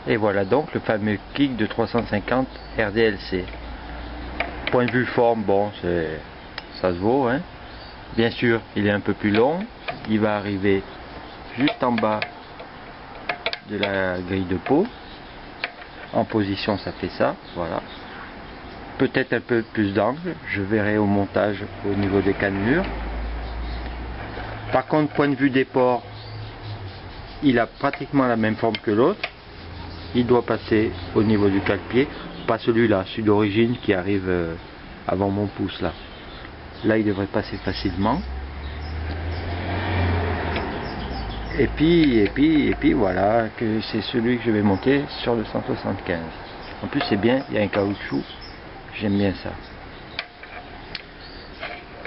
Et voilà donc le fameux kick de 350 RDLC. Point de vue forme, bon, ça se vaut, hein. Bien sûr, il est un peu plus long. Il va arriver juste en bas de la grille de peau. En position, ça fait ça, voilà. Peut-être un peu plus d'angle, je verrai au montage au niveau des cannelures. Par contre, point de vue des ports, il a pratiquement la même forme que l'autre. Il doit passer au niveau du cale-pied, pas celui-là, celui d'origine qui arrive avant mon pouce là. Là, il devrait passer facilement. Et puis voilà, que c'est celui que je vais monter sur le 175. En plus, c'est bien, il y a un caoutchouc, j'aime bien ça.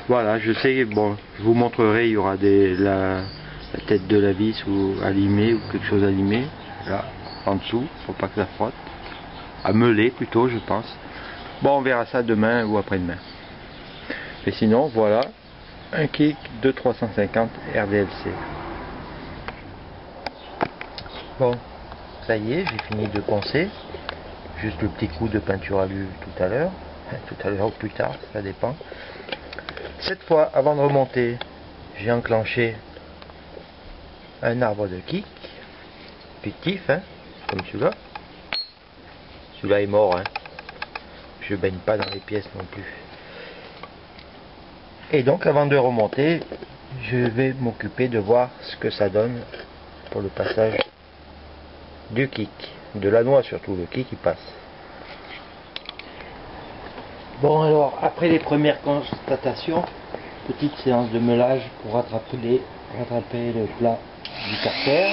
Voilà, je sais, bon, je vous montrerai, il y aura la tête de la vis ou allumée ou quelque chose allumé, là, en dessous, pour pas que ça frotte. À meuler plutôt, je pense. Bon, on verra ça demain ou après-demain. Et sinon, voilà, un kick de 350 RDLC. Bon, ça y est, j'ai fini de poncer. Juste le petit coup de peinture alu tout à l'heure. Tout à l'heure ou plus tard, ça dépend. Cette fois, avant de remonter, j'ai enclenché un arbre de kick. Fictif, hein, comme celui-là. Celui-là est mort, hein. Je baigne pas dans les pièces non plus. Et donc, avant de remonter, je vais m'occuper de voir ce que ça donne pour le passage du kick, de la noix surtout, le kick il passe. Bon alors, après les premières constatations, petite séance de meulage pour rattraper le plat du carter.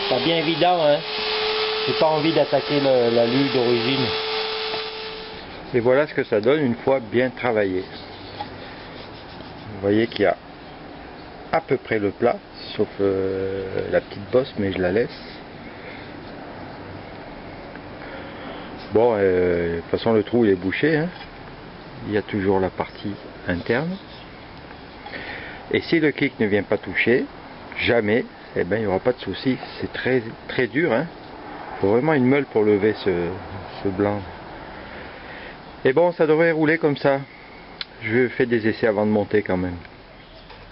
Pas bien évident, hein. J'ai pas envie d'attaquer l'alu d'origine. Et voilà ce que ça donne une fois bien travaillé. Vous voyez qu'il y a à peu près le plat, sauf la petite bosse, mais je la laisse. Bon, de toute façon le trou il est bouché, hein. Il y a toujours la partie interne. Et si le kick ne vient pas toucher, jamais, eh ben, il n'y aura pas de souci. C'est très, très dur, hein. Il faut vraiment une meule pour lever ce blanc. Et bon, ça devrait rouler comme ça. Je fais des essais avant de monter quand même.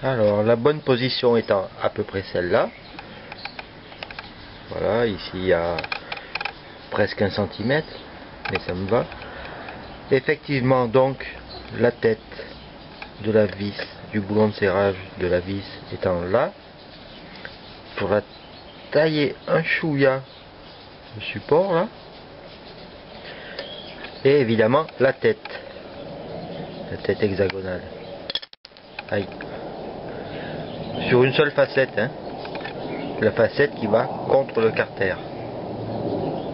Alors, la bonne position étant à peu près celle-là. Voilà, ici il y a presque 1 cm, mais ça me va. Effectivement, donc, la tête de la vis, du boulon de serrage de la vis étant là, pour la tailler un chouïa le support là, et évidemment la tête hexagonale. Aïe. Sur une seule facette, hein. La facette qui va contre le carter.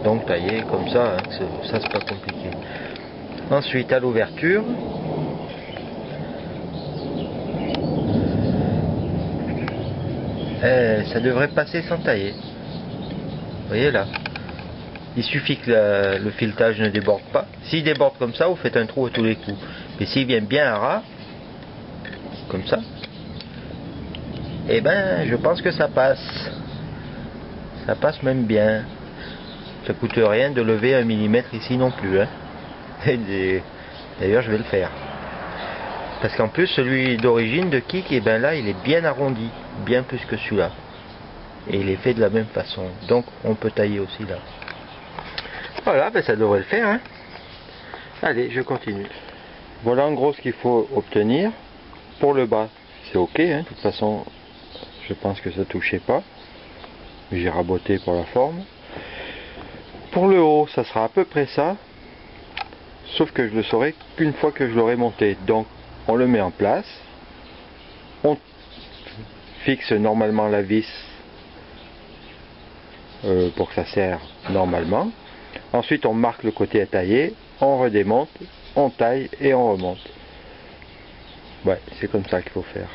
Donc taillé comme ça, hein, ça c'est pas compliqué. Ensuite à l'ouverture, ça devrait passer sans tailler. Vous voyez là, il suffit que le filetage ne déborde pas. S'il déborde comme ça, vous faites un trou à tous les coups. Mais s'il vient bien à ras, comme ça, et ben je pense que ça passe. Ça passe même bien. Ça coûte rien de lever 1 mm ici non plus, hein. D'ailleurs je vais le faire. Parce qu'en plus celui d'origine de kick, et ben là il est bien arrondi, bien plus que celui-là. Et il est fait de la même façon. Donc on peut tailler aussi là. Voilà, ben ça devrait le faire, hein. Allez, je continue. Voilà en gros ce qu'il faut obtenir. Pour le bas, c'est ok, hein. De toute façon, je pense que ça touchait pas. J'ai raboté pour la forme. Pour le haut, ça sera à peu près ça. Sauf que je le saurai qu'une fois que je l'aurai monté. Donc, on le met en place. On fixe normalement la vis pour que ça serre normalement. Ensuite, on marque le côté à tailler. On redémonte, on taille et on remonte. Ouais, c'est comme ça qu'il faut faire.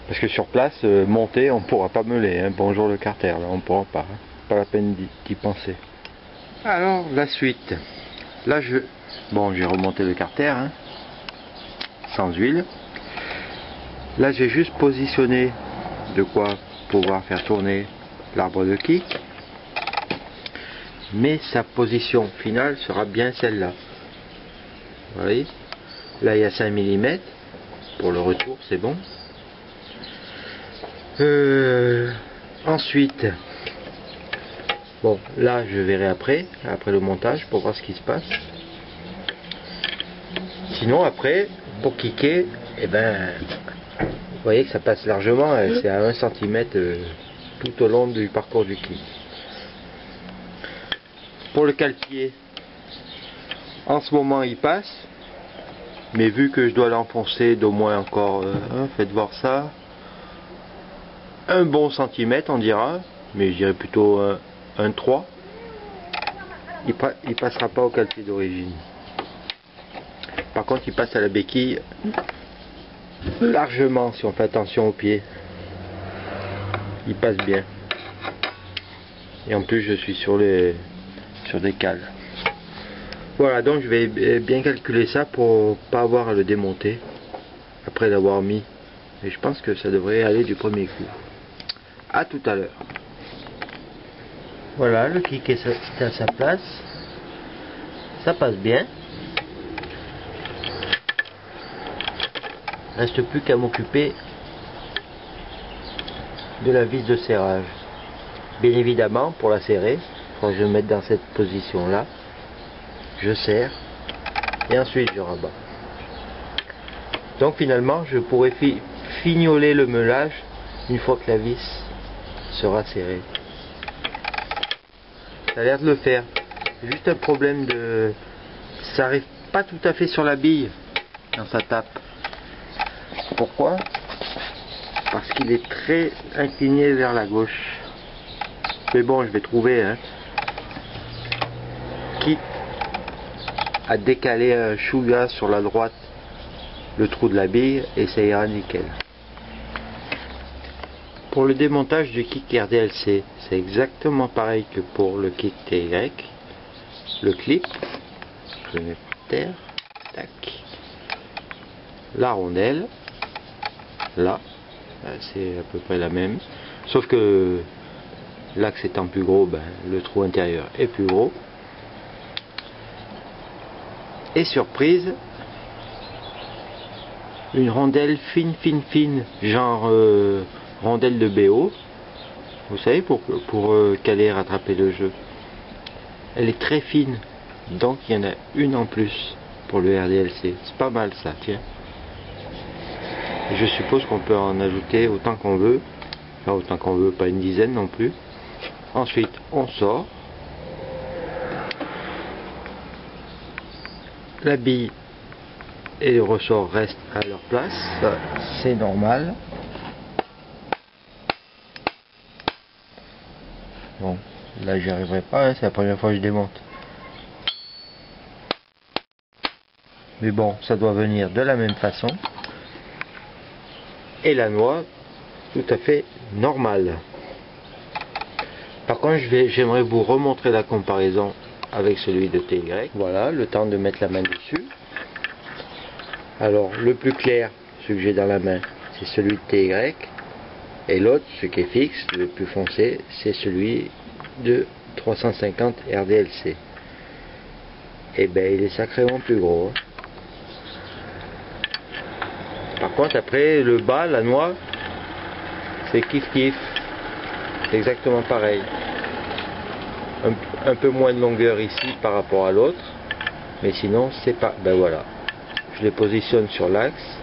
Parce que sur place, monter, on ne pourra pas meuler. Hein. Bonjour le carter, là, on ne pourra pas. Hein. Pas la peine d'y penser. Alors, la suite. Là, j'ai remonté le carter, hein, sans huile. Là j'ai juste positionné de quoi pouvoir faire tourner l'arbre de kick, mais sa position finale sera bien celle-là. Vous voyez, là il y a 5 mm pour le retour, c'est bon. Ensuite, bon là je verrai après le montage pour voir ce qui se passe. Sinon après pour kicker, et ben vous voyez que ça passe largement, c'est à 1 cm tout au long du parcours du kick. Pour le cale-pied, en ce moment il passe, mais vu que je dois l'enfoncer d'au moins encore, faites voir ça, un bon centimètre on dira, mais je dirais plutôt un 3, il passera pas au cale-pied d'origine. Par contre il passe à la béquille largement si on fait attention aux pieds. Il passe bien. Et en plus je suis sur des cales. Voilà, donc je vais bien calculer ça pour pas avoir à le démonter après l'avoir mis. Et je pense que ça devrait aller du premier coup. À tout à l'heure. Voilà, le kick est à sa place. Ça passe bien. Reste plus qu'à m'occuper de la vis de serrage. Bien évidemment, pour la serrer, quand je vais me mettre dans cette position là, je serre et ensuite je rabats. Donc finalement je pourrais fignoler le meulage une fois que la vis sera serrée. Ça a l'air de le faire. Juste un problème de... ça arrive pas tout à fait sur la bille quand ça tape. Pourquoi? Parce qu'il est très incliné vers la gauche. Mais bon, je vais trouver, hein, quitte à décaler un chouïa sur la droite le trou de la bille, et ça ira nickel. Pour le démontage du kick RDLC, c'est exactement pareil que pour le kick TY. Le clip, je le mets par terre, tac. La rondelle, là, c'est à peu près la même, sauf que l'axe étant plus gros, ben, le trou intérieur est plus gros. Et surprise, une rondelle fine, genre rondelle de BO, vous savez, pour caler et rattraper le jeu. Elle est très fine, donc il y en a une en plus pour le RDLC. C'est pas mal ça, tiens. Et je suppose qu'on peut en ajouter autant qu'on veut, enfin autant qu'on veut, pas une dizaine non plus. Ensuite on sort. La bille et le ressort restent à leur place, c'est normal. Bon, là j'y arriverai pas, hein, c'est la première fois que je démonte. Mais bon, ça doit venir de la même façon. Et la noix, tout à fait normale. Par contre, j'aimerais vous remontrer la comparaison avec celui de TY. Voilà, le temps de mettre la main dessus. Alors, le plus clair, celui que j'ai dans la main, c'est celui de TY. Et l'autre, ce qui est fixe, le plus foncé, c'est celui de 350 RDLC. Et ben, il est sacrément plus gros. Par contre, après, le bas, la noix, c'est kiff. C'est exactement pareil. Un peu moins de longueur ici par rapport à l'autre. Mais sinon, c'est pas... Ben voilà. Je les positionne sur l'axe.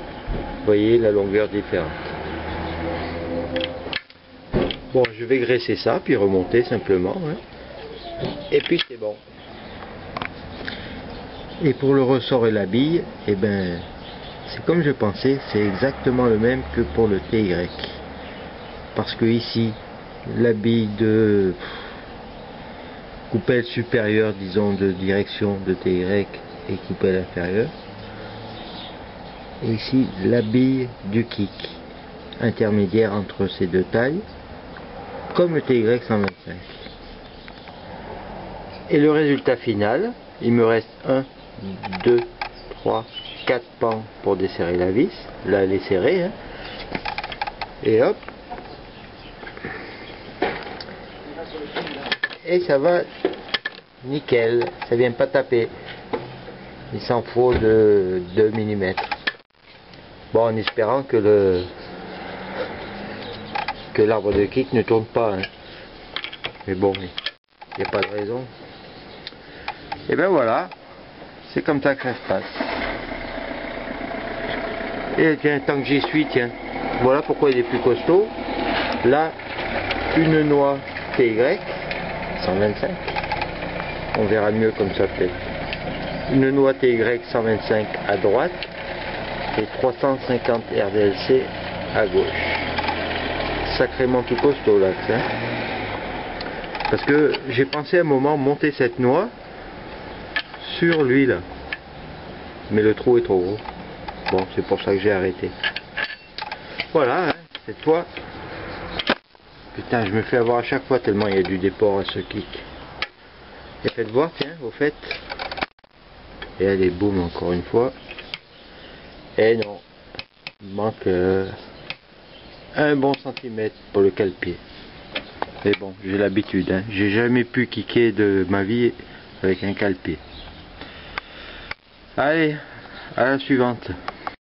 Vous voyez la longueur différente. Bon, je vais graisser ça, puis remonter simplement. Hein. Et puis c'est bon. Et pour le ressort et la bille, eh ben, c'est comme je pensais, c'est exactement le même que pour le TY. Parce que ici, la bille de coupelle supérieure, disons, de direction de TY et coupelle inférieure. Et ici, la bille du kick, intermédiaire entre ces deux tailles, comme le TY 125. Et le résultat final, il me reste 1, 2, 3, 4 pans pour desserrer la vis. Là, elle est serrée, hein. Et hop. Et ça va nickel, ça vient pas taper. Il s'en faut de 2 mm. Bon, en espérant que l'arbre de kick ne tourne pas. Hein. Mais bon, il n'y a pas de raison. Et ben voilà, c'est comme ça que ça se passe. Et tiens, tant que j'y suis, tiens, voilà pourquoi il est plus costaud. Là, une noix TY 125. On verra mieux comme ça peut-être. Une noix TY 125 à droite et 350 RDLC à gauche. Sacrément tout costaud là, hein. Parce que j'ai pensé à un moment monter cette noix sur lui là. Mais le trou est trop gros. Bon, c'est pour ça que j'ai arrêté. Voilà, hein, cette fois. Putain, je me fais avoir à chaque fois tellement il y a du déport à ce kick. Et faites voir, tiens, au fait. Et allez, boum, encore une fois. Et non, il manque un bon centimètre pour le cale-pied. Mais bon, j'ai l'habitude, hein. J'ai jamais pu kicker de ma vie avec un cale-pied. Allez, à la suivante.